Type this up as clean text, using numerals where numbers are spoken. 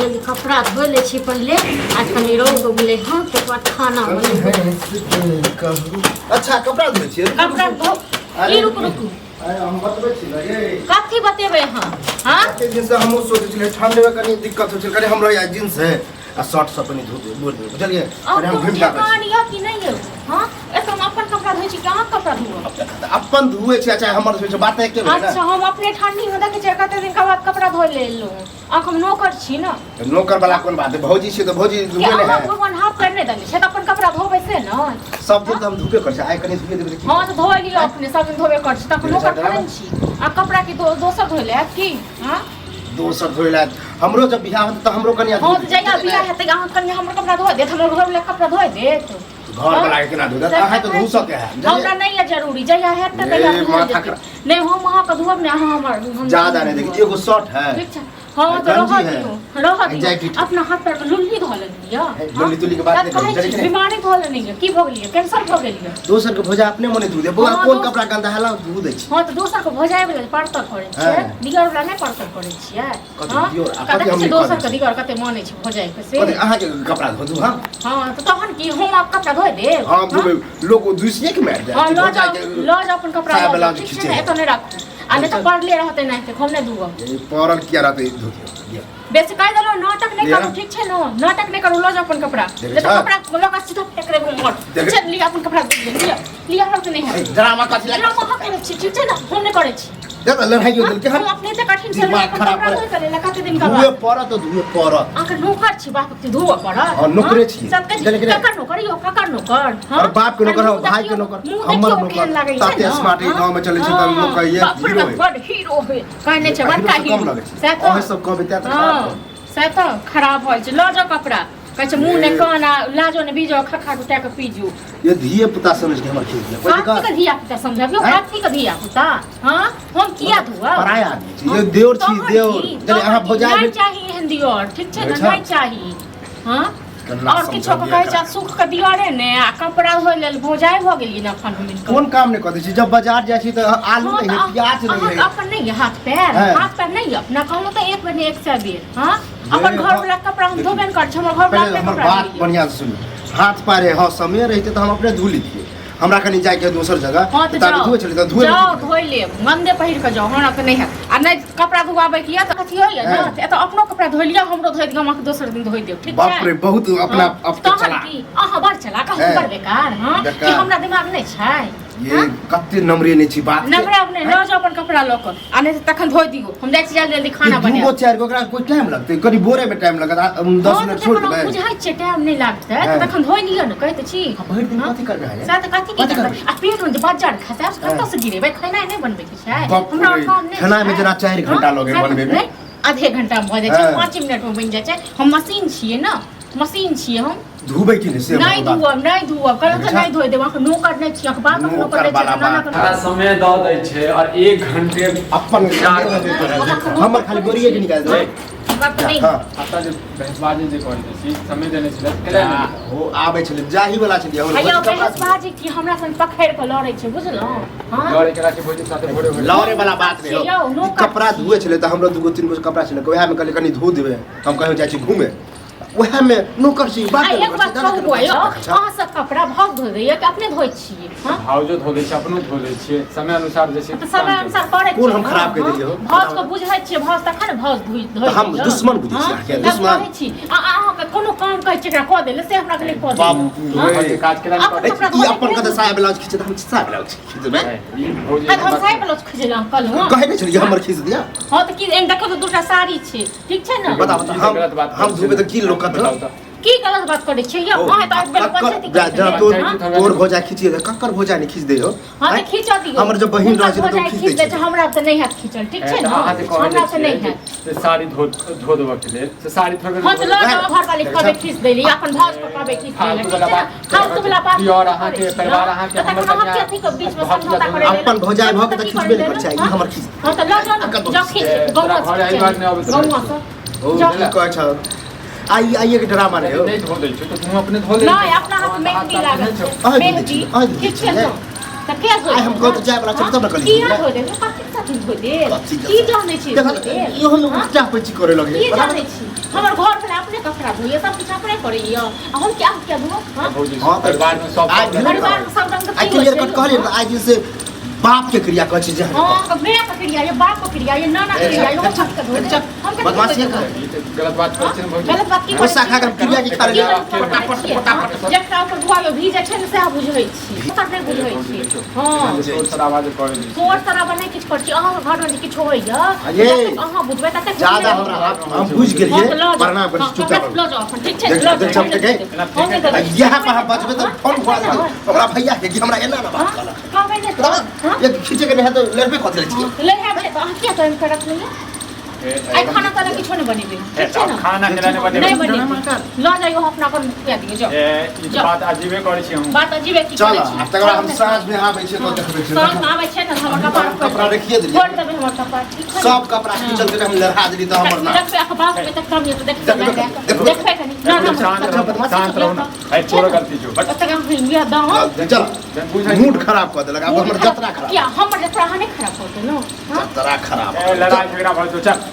जल्दी कपड़ा धो ले छी पहले आज कनी रोग गेले हां के बाद खाना बने। अच्छा कपड़ा धोइ छियै कपड़ा धो ई रुक हम बतबै छी ना ये कथी बतेबै हां हां कते दिन से हमहु सोचै छलियै ठंड में कनी दिक्कत होइ छै कनी हमरा या जींस है आ शर्ट सब कनी धो दे बोल दे बुझलियै अरे हम घुम जाबै कहानिया कि नहीं है हां एतो हम अपन कपड़ा धोइ छी कहां कपड़ा धोब अपन धुए छै अच्छा हमर से बात है के भेल अच्छा हम अपने ठंडी में देखे छै कते दिन के बाद कपड़ा धोइ ले लो आंख हम नौकर छी ना नौकर वाला कोन बात है भौजी छै तो भौजी धुए ले है भगवान हाथ करने देले छै त अपन कपड़ा धोबै से ना सब दिन हम धुबे कर छै आइ कनी धुए देबै हां तो धोइ लियो अपने सब दिन धोबे कर छी त नौकर थोड़े छी आ कपड़ा की दोसर धोइ ले की हां दोसर धोइला हमरो जब बियाह होत त हमरो कनिया हां तो जगह बियाह हेतै अहाँ कनिया हमर कपड़ा धोइ देत हमर घर वाला कपड़ा धोइ देत घर वाला के केना धोइ देत अहाँ तो धो सके है हमरा नहीं है जरूरी जगह हेतै त माथा नहीं हम अहाँ के धोब ने अहाँ हमर ज्यादा नहीं देखिए एगो शर्ट है ठीक छै हां तो रह दियो अपना हाथ पर लुल्ली धो लेलिए लुल्ली तुल्ली के बात नहीं कर बीमारी धो लेलिए की भ गेलिए कैंसर भ गेलिए दोसर के भोजा अपने मने धो दे बुआ कोन कपड़ा गंदा हला धो दे छी हां तो दोसर के भोजाए वाला परतर करे छै दिगर वाला नहीं परतर करे छियै हां कते हम दोसर के दिगर कते माने छै भोजाए के से अहाँ के कपड़ा धो दू हां हां तो तहन की हम आप कपड़ा धो देब हां लोग दुसिए के मार दे लो अपन कपड़ा वाला खींचे एतो नहीं राखू आ नहीं तो पड़ले रहते नहीं तो हम नहीं दूगो परल किया रहते धो बेसी कह दलो नाटक नहीं करू ठीक छै न नाटक नहीं करू लो जा अपन कपड़ा ले तो कपड़ा लो का सीधा फेंक रे मोट चल लिया अपन कपड़ा लिया हम तो नहीं है ड्रामा कथि लाग ड्रामा करे छी ठीक छै ना हम नहीं करे छी देख लड़ाई हो दिल के हम अपने ते कठिन से खराब करे ला कते दिन का धुए परत तो धुए परत आके नौकर छी बाप के धुआ परत और नौकरे छी काका नौकर यो काका नौकर और बाप के नौकर भाई के नौकर हमर नौकर ताते स्मार्ट गांव में चले छी त लोग ये हीरो है बड़ हीरो है कहने छै बड़का हीरो से तो सब कविता तो खराब से तो खराब होय छै लो जा कपड़ा कह छै मुंह ने काना लाजो ने बीजो खखा उठा के पीजू ये धिए पुता समझ के हमर खेल दिया कोई का का धिया पुता समझबियो काठी का धिया पुता हां हम किया धुआ पराया आदमी छी ये देवर छी देवर जले अहाँ भोजाय नहीं चाहिए हन दियोर ठीक छै ना नहीं चाहिए हां और किछो को कहै छै सुख के दियोरे ने आ कपड़ा होय लेल भोजाय भ गेलिए ना अपन हम कोन काम ने क दै छी जब बाजार जाय छी त आलू नहीं है प्याज नहीं है अपन नहीं हाथ पैर नहीं अपना कहलो त एक बने 100 बेर हां अपन घर वाला कपड़ा हम धोबे कर छ हमर घर वाला हमर बात बढ़िया से सुन हाथ पारे हां समय रहते त हम अपने धो लीजिए हमरा कनी जाय के दोसर जगह ताकि धोए चले त धोए जाओ धोइ ले गंदे पहिर के जाओ हमरा त नहीं है आ नहीं कपड़ा धोआबे किया त कथि होय ना ए त अपनो कपड़ा धोइ लिया हमरो धोइ गमा के दोसर दिन धोइ देब ठीक है बाप रे बहुत अपना अब तो चला अहाँ बड़ चला कहू बड़ बेकार हां कि हमरा दिमाग नहीं छै ये कते नमरे नहीं छी बात नमरे अपने लो जाओ अपन कपड़ा ल क आ नहीं तखन धोइ दियो हम जाय छी जल्दी खाना बने दो चार को कोई टाइम लगते करी बोरे में टाइम लगता 10 मिनट छोड़ दे बुझाइ छै टाइम नहीं लागतै तखन धोइ लियो न कहै त छी भरि दिन कथि करबे है साथ कथि की करबे आ पेट में बाजार खाता कत से गिरेबे खाना नहीं बनबे के छै हमरा काम नहीं खाना में जना 4 घंटा लगे बनबे में आधे घंटा में भ जाय छै 5 मिनट में बन जाय छै हम मशीन छिए ना मशीन छिए हम धुबै कि से नहीं धुअब कल त नहीं धोइ देब अख नौकर नहीं छी अख बाप नौकर दै छै नाना का समय द दै छै और 1 घंटे अपन हमर खाली गोरिये के निकाल दे बाप नहीं आता जे बहसबाजी जे कहै छी समय देने छै केला ओ आबै छले जाही वाला छलिए और भैया बहसबाजी की हमरा संग पकड़ के लड़ै छै बुझलौ हां लड़े केला के भोज साथे भोरे लड़े वाला बात नहीं हो कपड़ा धुए छले त हमरो दुगो तीन गो कपड़ा छले ओहा में कनी धो देबे हम कहै जाय छी घूमे ओहा में नौकर छी बात एक बात कहू अहाँ सब कपड़ा भाव धो दैया कि अपने धोइ छियै हां भाव जो धो दै छै अपनो धो दै छियै समय अनुसार जे छै समय अनुसार करे कोन हम खराब कर देलियै हो भाव को बुझै छियै भाव तखन भाव धोइ हम दुश्मन बुझै छियै दुश्मन छी अहाँ के कोनो काम कहै छियै क देले से हमरा के क बाप रे काज केला ई अपन कते साया ब्लाउज खींचे त हम साया ब्लाउज खींच देबै हम साया ब्लाउज खींचला कल हां कहै नै छलिए हमर खींच दिया हां त की एन देखो तो दूटा साड़ी छै ठीक छै ना बता हम धुबे त की लोक की गलत बात करे छै या हां त बेल पंचायती तोर भोजा खींची दे कक्कर भोजा नहीं खींच दे हो हां त खींचा दियो हमर जब बहिन रह छै त खींच दे छै हमरा त नहीं हाथ खींचल ठीक छै ना हमरा त नहीं है से साड़ी धो देबा के लेल से साड़ी थोड़े हां त लो घर वाली कबे खींच देली अपन भाज पर कबे खींच देली खाओ तो वाला बात और अहाँ के परिवार अहाँ के हमर कन्या के बीच में समझौता करे अपन भोजा भ के त खींचबे नहीं कर चाहिए हमर खींच हां त लो जा खींच घर आई घर ने आबे गौवा से ओ कहै छ आई के ड्रामा रे हो नहीं धो दै छै त तुम अपने धो ले नहीं अपना हाथ मेहंदी लागल छै मेहंदी ठीक छै ना त के धो हम कहत जाय वाला छै तब न कली की धो दे कथि साथी धो दे की जाने छी इहो लोग उल्टा पैची करे लगे की जाने छी हमर घर कपड़ा धोइए सब कुछ अपने करिए हम क्या दूँ हाँ भौजी हाँ, परिवार में सब आज प्रॉब्लम परिवार है। में सब रंग आई क्लियर कट कहलिए ना आज से बाप के क्रिया कह चीज हाँ मेरा का क्रिया ये बाप का क्रिया ये नाना का क्रिया ये हम सब का धो दे हम बदमाशी कर ये तो गलत बात करते हैं भौजी। गलत बात की गुस्सा खा कर क्रिया की खा लिया जकरा ऊपर धुआ भीजे छै ने से बुझै छी सब नहीं बुझै छी हां शोर शराबा जे करे छी कोर तरह बने किछ कर छी अहाँ घर में किछ होइया ये अहाँ बुझबै तते ज्यादा हमरा हम बुझ गेलिए प्रणाम कर चुपचाप लो जाओ अपन ठीक छै लो देख सब के यहाँ पर हम बचबे तो फोन फोन हमरा भैया के कि हमरा एना ना बात करा का कहने तो ये खींचे के नहीं तो लड़बे कह देले छी ले है अहाँ क्या करन कर रख लिए आई खाना ताना किछो नहीं बनेबे ठीक छै ना खाना खिलाने बदे नहीं बनेबे लो जाइयो अपना अपन पिया दियो जाओ ई तो बात अजीबे करे छी हम। बात अजीबे की चल अब तक हम साँझ में आबै छै तो देखबै छै सब आबै छै ना हमर कपार कपड़ा रखिए देलिए छोड़ देबे हमर कपार ठीक छै सब कपड़ा खींचल के हम लहरा देली तो हमर ना देखबे अखबार में तक कम ये तो देखबे कनी ना ना शांत रहो ना ऐ छोड़ गलती जो बट तक हम लिया दाओ चल मूड खराब कर देलक अब हमर जतरा खराब क्या हमर जतरा नहीं खराब होते नो जतरा खराब लड़ाई झगड़ा भइल तो चल